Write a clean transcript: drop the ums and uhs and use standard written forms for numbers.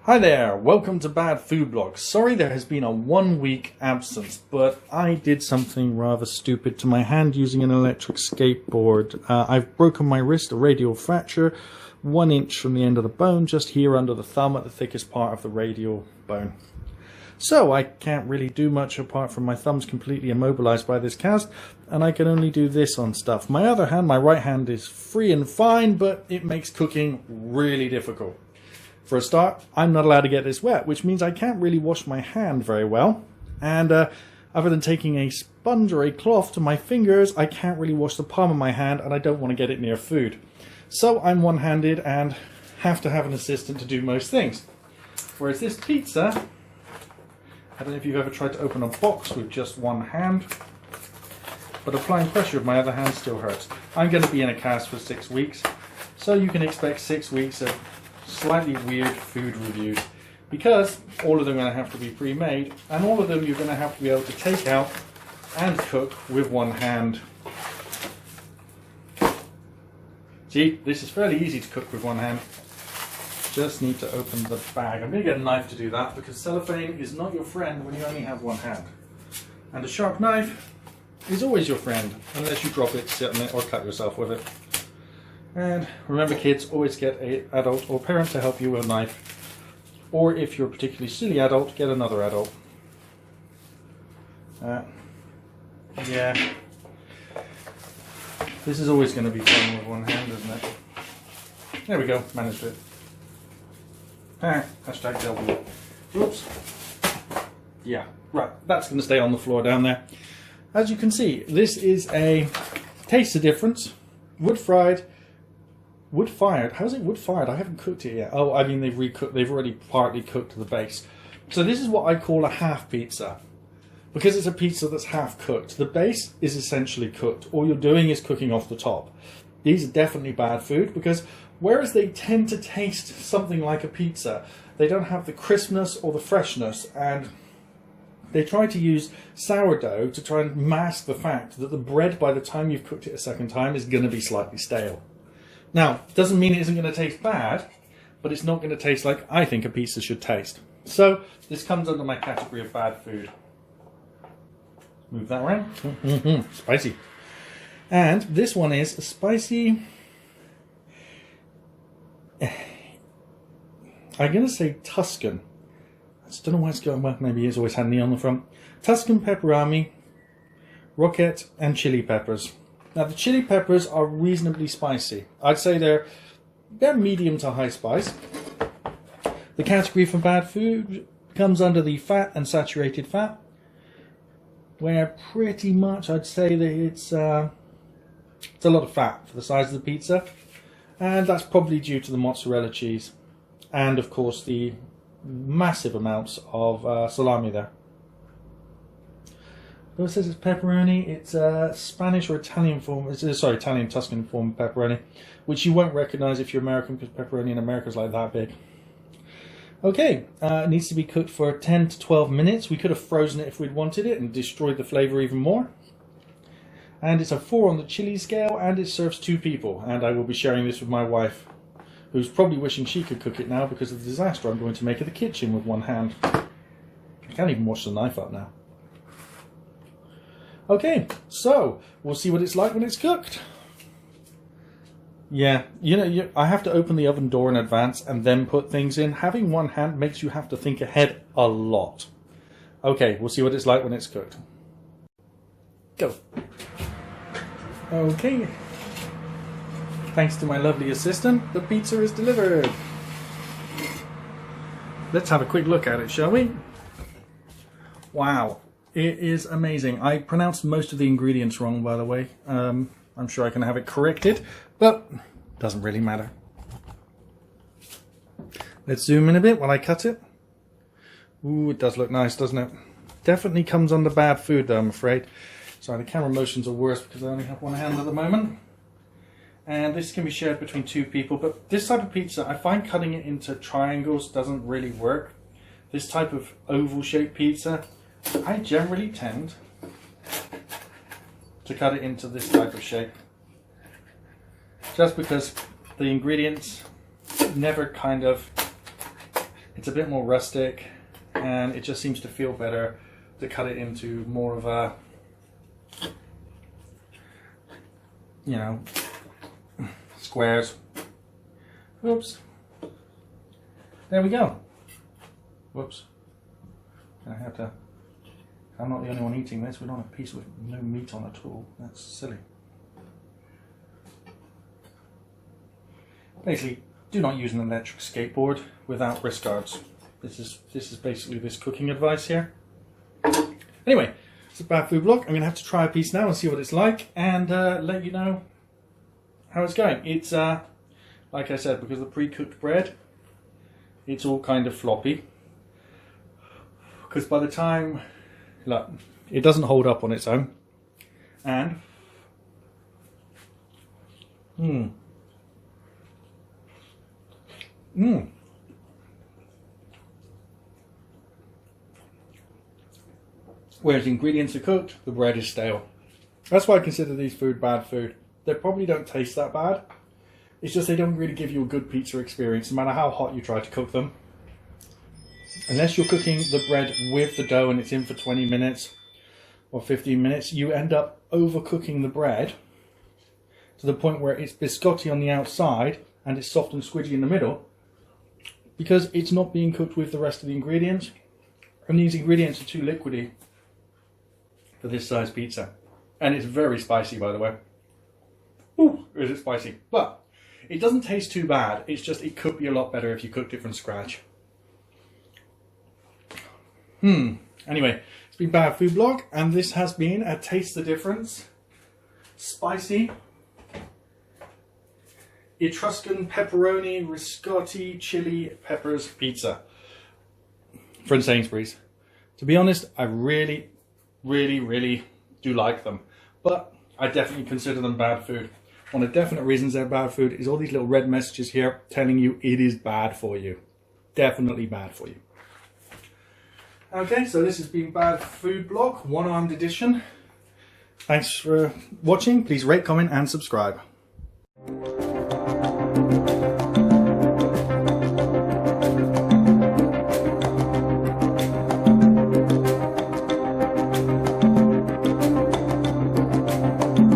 Hi there, welcome to Bad Food Blog. Sorry there has been a 1 week absence, but I did something rather stupid to my hand using an electric skateboard. I've broken my wrist, a radial fracture, 1 inch from the end of the bone, just here under the thumb at the thickest part of the radial bone. So I can't really do much apart from my thumb's completely immobilized by this cast, and I can only do this on stuff. My other hand, my right hand, is free and fine, but it makes cooking really difficult. For a start, I'm not allowed to get this wet, which means I can't really wash my hand very well. And other than taking a sponge or a cloth to my fingers, I can't really wash the palm of my hand, and I don't want to get it near food. So I'm one-handed and have to have an assistant to do most things. Whereas this pizza, I don't know if you've ever tried to open a box with just one hand, but applying pressure with my other hand still hurts. I'm going to be in a cast for 6 weeks, so you can expect 6 weeks of slightly weird food reviews, because all of them are going to have to be pre-made, and all of them you're going to have to be able to take out and cook with one hand. See, this is fairly easy to cook with one hand. Just need to open the bag. I'm going to get a knife to do that, because cellophane is not your friend when you only have one hand. And a sharp knife is always your friend, unless you drop it, sit on it, or cut yourself with it. And remember, kids, always get an adult or parent to help you with a knife. Or if you're a particularly silly adult, get another adult. Yeah. This is always going to be fun with one hand, isn't it? There we go, managed it. Hashtag double. Whoops. Yeah, right, that's going to stay on the floor down there. As you can see, this is a taste the difference. Wood fired. How's it wood fired? I haven't cooked it yet. Oh, I mean they've recooked. They've already partly cooked the base. So this is what I call a half pizza, because it's a pizza that's half cooked. The base is essentially cooked. All you're doing is cooking off the top. These are definitely bad food, because whereas they tend to taste something like a pizza, they don't have the crispness or the freshness, and they try to use sourdough to try and mask the fact that the bread, by the time you've cooked it a second time, is going to be slightly stale. Now, doesn't mean it isn't going to taste bad, but it's not going to taste like I think a pizza should taste. So this comes under my category of bad food. Move that around. Spicy. And this one is a spicy. I'm going to say Tuscan. I just don't know why it's going well. Maybe it's always had me on the front. Tuscan pepperami, roquette, and chili peppers. Now the chili peppers are reasonably spicy. I'd say they're medium to high spice. The category for bad food comes under the fat and saturated fat, where pretty much I'd say that it's a lot of fat for the size of the pizza, and that's probably due to the mozzarella cheese and of course the massive amounts of salami there. It says it's pepperoni. It's a Spanish or Italian form. Italian Tuscan form of pepperoni, which you won't recognise if you're American, because pepperoni in America is like that big. Okay, it needs to be cooked for 10 to 12 minutes. We could have frozen it if we'd wanted it and destroyed the flavour even more. And it's a 4 on the chili scale, and it serves 2 people. And I will be sharing this with my wife, who's probably wishing she could cook it now because of the disaster I'm going to make in the kitchen with one hand. I can't even wash the knife up now. Okay, so we'll see what it's like when it's cooked. Yeah, I have to open the oven door in advance and then put things in. Having one hand makes you have to think ahead a lot. Okay, we'll see what it's like when it's cooked. Go. Okay. Thanks to my lovely assistant, the pizza is delivered. Let's have a quick look at it, shall we? Wow. It is amazing. I pronounced most of the ingredients wrong, by the way. I'm sure I can have it corrected, but doesn't really matter. Let's zoom in a bit while I cut it. Ooh, it does look nice, doesn't it? Definitely comes under bad food, though, I'm afraid. Sorry, the camera motions are worse because I only have one hand at the moment. And this can be shared between 2 people, but this type of pizza, I find cutting it into triangles doesn't really work. This type of oval-shaped pizza, I generally tend to cut it into this type of shape, just because the ingredients never kind of It's a bit more rustic, and it just seems to feel better to cut it into more of a, you know, squares. Whoops. There we go. Whoops. I'm not the only one eating this. We don't have a piece with no meat on at all. That's silly. Basically, do not use an electric skateboard without wrist guards. This is basically this cooking advice here. Anyway, it's a bad food vlog. I'm going to have to try a piece now and see what it's like, and let you know how it's going. It's, like I said, because of the pre-cooked bread, it's all kind of floppy. Because by the time, look, it doesn't hold up on its own. And, Whereas the ingredients are cooked, the bread is stale. That's why I consider these food bad food. They probably don't taste that bad. It's just they don't really give you a good pizza experience, no matter how hot you try to cook them. Unless you're cooking the bread with the dough and it's in for 20 minutes or 15 minutes, you end up overcooking the bread to the point where it's biscotti on the outside and it's soft and squidgy in the middle, because it's not being cooked with the rest of the ingredients, and these ingredients are too liquidy for this size pizza. And it's very spicy, by the way. Ooh, is it spicy? But it doesn't taste too bad. It's just it could be a lot better if you cooked it from scratch. Anyway, it's been Bad Food Blog, and this has been a Taste the Difference spicy Etruscan pepperoni riscotti chili peppers pizza from Sainsbury's. To be honest, I really do like them, but I definitely consider them bad food. One of the definite reasons they're bad food is all these little red messages here telling you it is bad for you. Definitely bad for you. Okay, so this has been Bad Food Blog, one-armed edition. Thanks for watching. Please rate, comment and subscribe.